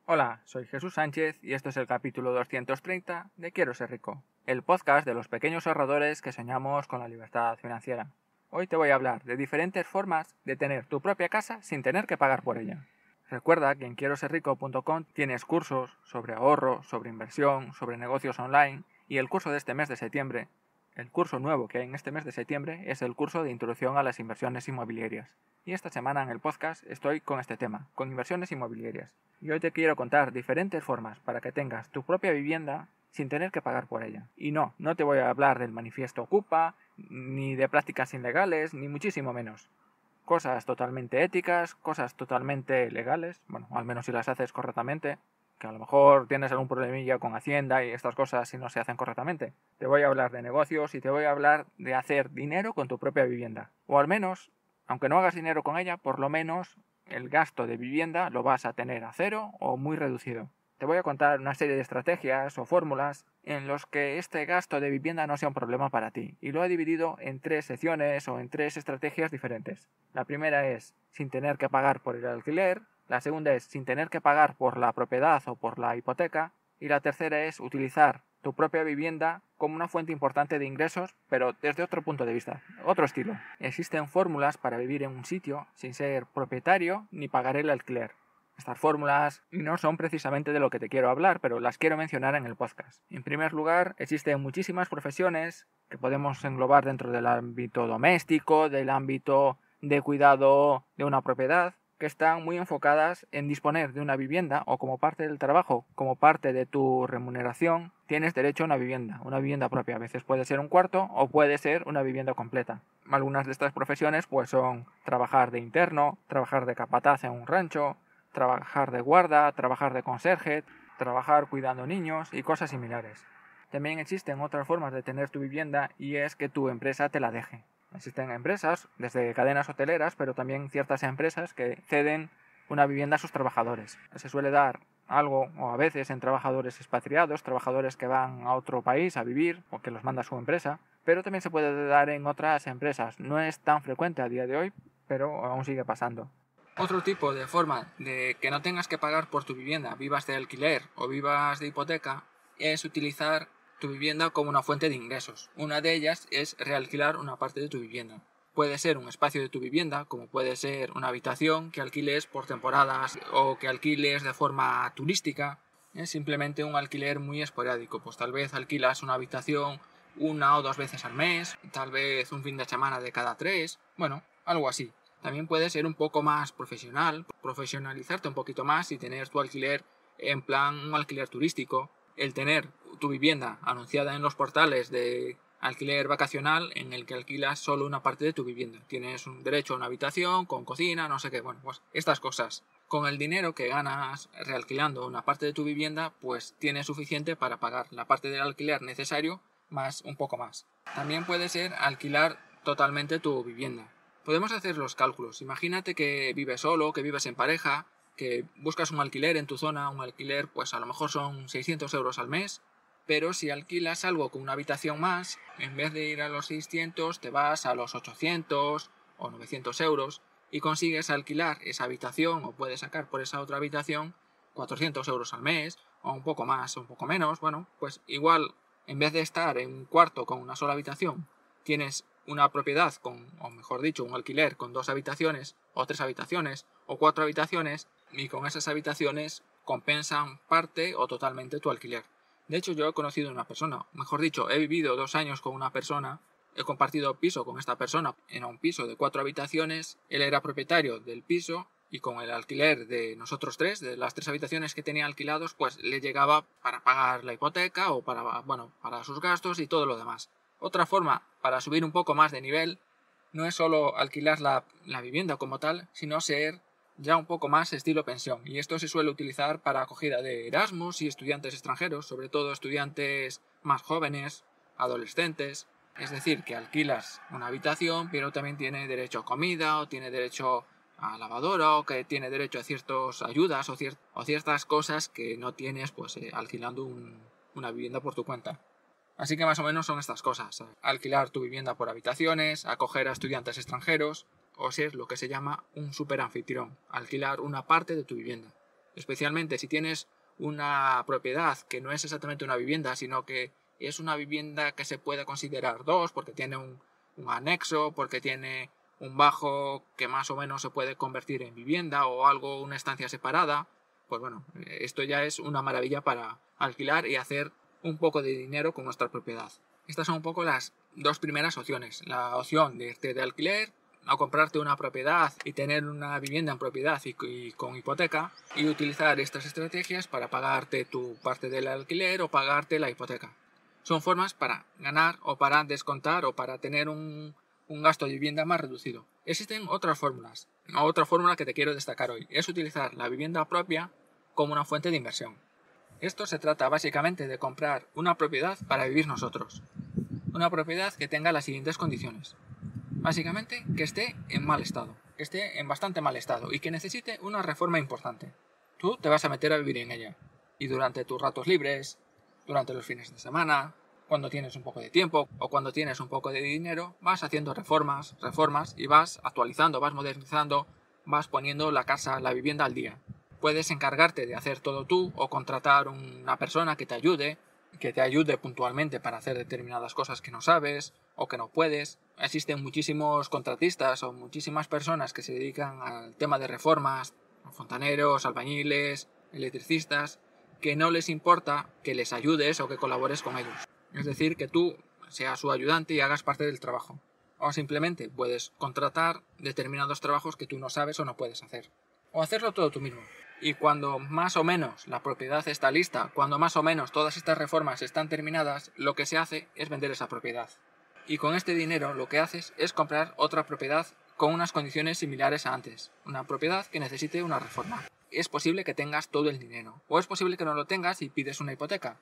Hola, soy Jesús Sánchez y esto es el capítulo 230 de Quiero ser rico, el podcast de los pequeños ahorradores que soñamos con la libertad financiera. Hoy te voy a hablar de diferentes formas de tener tu propia casa sin tener que pagar por ella. Recuerda que en quieroserrico.com tienes cursos sobre ahorro, sobre inversión, sobre negocios online y el curso de este mes de septiembre. El curso nuevo que hay en este mes de septiembre es el curso de Introducción a las Inversiones Inmobiliarias. Y esta semana en el podcast estoy con este tema, con inversiones inmobiliarias. Y hoy te quiero contar diferentes formas para que tengas tu propia vivienda sin tener que pagar por ella. Y no te voy a hablar del manifiesto Ocupa, ni de prácticas ilegales, ni muchísimo menos. Cosas totalmente éticas, cosas totalmente legales, bueno, al menos si las haces correctamente, que a lo mejor tienes algún problemilla con Hacienda y estas cosas si no se hacen correctamente. Te voy a hablar de negocios y te voy a hablar de hacer dinero con tu propia vivienda. O al menos, aunque no hagas dinero con ella, por lo menos el gasto de vivienda lo vas a tener a cero o muy reducido. Te voy a contar una serie de estrategias o fórmulas en los que este gasto de vivienda no sea un problema para ti. Y lo he dividido en 3 secciones o en 3 estrategias diferentes. La primera es sin tener que pagar por el alquiler. La segunda es sin tener que pagar por la propiedad o por la hipoteca. Y la tercera es utilizar tu propia vivienda como una fuente importante de ingresos, pero desde otro punto de vista, otro estilo. Existen fórmulas para vivir en un sitio sin ser propietario ni pagar el alquiler. Estas fórmulas no son precisamente de lo que te quiero hablar, pero las quiero mencionar en el podcast. En primer lugar, existen muchísimas profesiones que podemos englobar dentro del ámbito doméstico, del ámbito de cuidado de una propiedad, que están muy enfocadas en disponer de una vivienda o como parte del trabajo, como parte de tu remuneración, tienes derecho a una vivienda propia. A veces puede ser un cuarto o puede ser una vivienda completa. Algunas de estas profesiones pues son trabajar de interno, trabajar de capataz en un rancho, trabajar de guarda, trabajar de conserje, trabajar cuidando niños y cosas similares. También existen otras formas de tener tu vivienda y es que tu empresa te la deje. Existen empresas, desde cadenas hoteleras, pero también ciertas empresas que ceden una vivienda a sus trabajadores. Se suele dar algo, o a veces en trabajadores expatriados, trabajadores que van a otro país a vivir o que los manda su empresa, pero también se puede dar en otras empresas. No es tan frecuente a día de hoy, pero aún sigue pasando. Otro tipo de forma de que no tengas que pagar por tu vivienda, vivas de alquiler o vivas de hipoteca, es utilizar tu vivienda como una fuente de ingresos. Una de ellas es realquilar una parte de tu vivienda. Puede ser un espacio de tu vivienda, como puede ser una habitación que alquiles por temporadas o que alquiles de forma turística. Es simplemente un alquiler muy esporádico, pues tal vez alquilas una habitación 1 o 2 veces al mes, tal vez un fin de semana de cada 3, bueno, algo así. También puede ser un poco más profesional, profesionalizarte un poquito más y tener tu alquiler en plan un alquiler turístico. El tener tu vivienda anunciada en los portales de alquiler vacacional en el que alquilas solo una parte de tu vivienda. Tienes un derecho a una habitación con cocina, no sé qué, bueno, pues estas cosas. Con el dinero que ganas realquilando una parte de tu vivienda, pues tienes suficiente para pagar la parte del alquiler necesario más un poco más. También puede ser alquilar totalmente tu vivienda. Podemos hacer los cálculos. Imagínate que vives solo, que vives en pareja, que buscas un alquiler en tu zona, un alquiler pues a lo mejor son 600 euros al mes, pero si alquilas algo con una habitación más, en vez de ir a los 600 te vas a los 800 o 900 euros y consigues alquilar esa habitación o puedes sacar por esa otra habitación 400 euros al mes o un poco más o un poco menos. Bueno, pues igual en vez de estar en un cuarto con una sola habitación, tienes una propiedad con, o mejor dicho, un alquiler con 2 habitaciones o 3 habitaciones o 4 habitaciones y con esas habitaciones compensan parte o totalmente tu alquiler. De hecho, yo he conocido a una persona, mejor dicho, he vivido 2 años con una persona, he compartido piso con esta persona en un piso de 4 habitaciones, él era propietario del piso y con el alquiler de nosotros 3, de las 3 habitaciones que tenía alquilados, pues le llegaba para pagar la hipoteca o para sus gastos y todo lo demás. Otra forma para subir un poco más de nivel no es solo alquilar la vivienda como tal, sino ser ya un poco más estilo pensión. Y esto se suele utilizar para acogida de Erasmus y estudiantes extranjeros, sobre todo estudiantes más jóvenes, adolescentes. Es decir, que alquilas una habitación, pero también tiene derecho a comida, o tiene derecho a lavadora, o que tiene derecho a ciertas ayudas o ciertas cosas que no tienes pues alquilando una vivienda por tu cuenta. Así que más o menos son estas cosas: alquilar tu vivienda por habitaciones, acoger a estudiantes extranjeros o ser lo que se llama un superanfitrión, alquilar una parte de tu vivienda. especialmente si tienes una propiedad que no es exactamente una vivienda, sino que es una vivienda que se puede considerar dos, porque tiene un anexo, porque tiene un bajo que más o menos se puede convertir en vivienda o algo, una estancia separada. Pues bueno, esto ya es una maravilla para alquilar y hacer un poco de dinero con nuestra propiedad. Estas son un poco las dos primeras opciones. La opción de irte de alquiler a comprarte una propiedad y tener una vivienda en propiedad y con hipoteca, y utilizar estas estrategias para pagarte tu parte del alquiler o pagarte la hipoteca. Son formas para ganar o para descontar o para tener un gasto de vivienda más reducido. Existen otras fórmulas. Otra fórmula que te quiero destacar hoy es utilizar la vivienda propia como una fuente de inversión. Esto se trata básicamente de comprar una propiedad para vivir nosotros. Una propiedad que tenga las siguientes condiciones. Básicamente, que esté en mal estado, que esté en bastante mal estado y que necesite una reforma importante. Tú te vas a meter a vivir en ella. Y durante tus ratos libres, durante los fines de semana, cuando tienes un poco de tiempo o cuando tienes un poco de dinero, vas haciendo reformas y vas actualizando, vas modernizando, vas poniendo la casa, la vivienda al día. Puedes encargarte de hacer todo tú o contratar una persona que te ayude puntualmente para hacer determinadas cosas que no sabes o que no puedes. Existen muchísimos contratistas o muchísimas personas que se dedican al tema de reformas, fontaneros, albañiles, electricistas, que no les importa que les ayudes o que colabores con ellos. Es decir, que tú seas su ayudante y hagas parte del trabajo. O simplemente puedes contratar determinados trabajos que tú no sabes o no puedes hacer. O hacerlo todo tú mismo. Y cuando más o menos la propiedad está lista, cuando más o menos todas estas reformas están terminadas, lo que se hace es vender esa propiedad. Y con este dinero lo que haces es comprar otra propiedad con unas condiciones similares a antes. Una propiedad que necesite una reforma. Es posible que tengas todo el dinero. O es posible que no lo tengas y pides una hipoteca.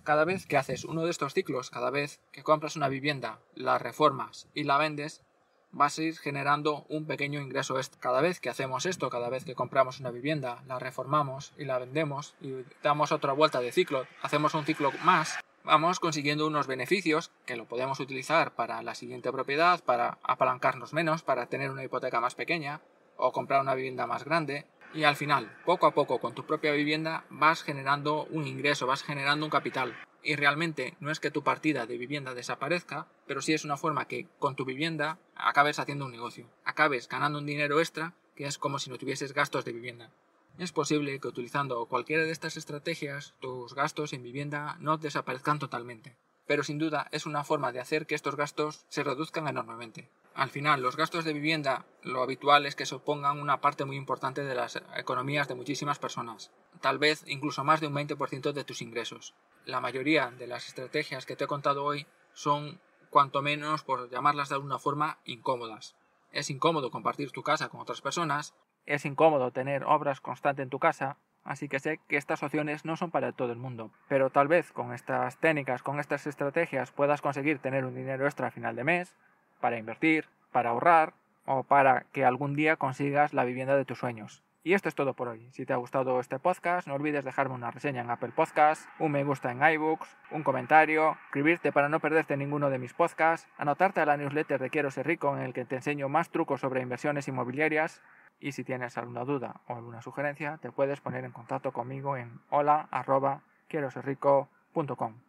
Cada vez que haces uno de estos ciclos, cada vez que compras una vivienda, la reformas y la vendes, vas a ir generando un pequeño ingreso extra. Cada vez que hacemos esto, cada vez que compramos una vivienda, la reformamos y la vendemos y damos otra vuelta de ciclo, hacemos un ciclo más, vamos consiguiendo unos beneficios que lo podemos utilizar para la siguiente propiedad, para apalancarnos menos, para tener una hipoteca más pequeña o comprar una vivienda más grande. Y al final, poco a poco, con tu propia vivienda vas generando un ingreso, vas generando un capital. Y realmente no es que tu partida de vivienda desaparezca, pero sí es una forma que con tu vivienda acabes haciendo un negocio, acabes ganando un dinero extra, que es como si no tuvieses gastos de vivienda. Es posible que utilizando cualquiera de estas estrategias, tus gastos en vivienda no desaparezcan totalmente, pero sin duda es una forma de hacer que estos gastos se reduzcan enormemente. Al final, los gastos de vivienda, lo habitual es que supongan una parte muy importante de las economías de muchísimas personas, tal vez incluso más de un 20% de tus ingresos. La mayoría de las estrategias que te he contado hoy son, cuanto menos, por llamarlas de alguna forma, incómodas. Es incómodo compartir tu casa con otras personas, es incómodo tener obras constantes en tu casa, así que sé que estas opciones no son para todo el mundo, pero tal vez con estas técnicas, con estas estrategias puedas conseguir tener un dinero extra a final de mes, para invertir, para ahorrar o para que algún día consigas la vivienda de tus sueños. Y esto es todo por hoy. Si te ha gustado este podcast, no olvides dejarme una reseña en Apple Podcasts, un me gusta en iBooks, un comentario, suscribirte para no perderte ninguno de mis podcasts, anotarte a la newsletter de Quiero Ser Rico en el que te enseño más trucos sobre inversiones inmobiliarias, y si tienes alguna duda o alguna sugerencia, te puedes poner en contacto conmigo en hola@quieroserrico.com.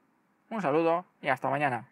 Un saludo y hasta mañana.